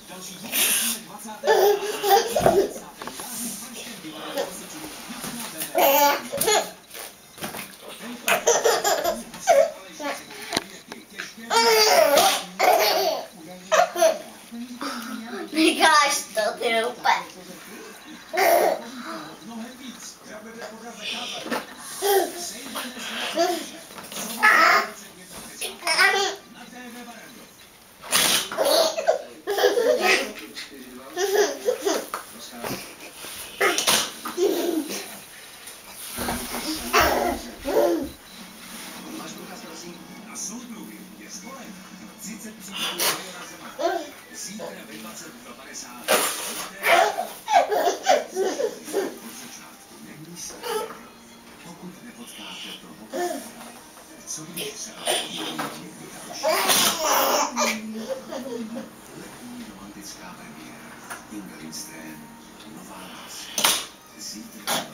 Další díl 20. Říkáš to, ty úplně. Na soudruhy je školek 33 milionů na zema. Zítra ve 20:50. Od začátku nemyslíte, pokud nepotkáte toho, co když se rozhodne někdy další. Letní romantická premiéra. Inga Lindström, nová láska. Zítra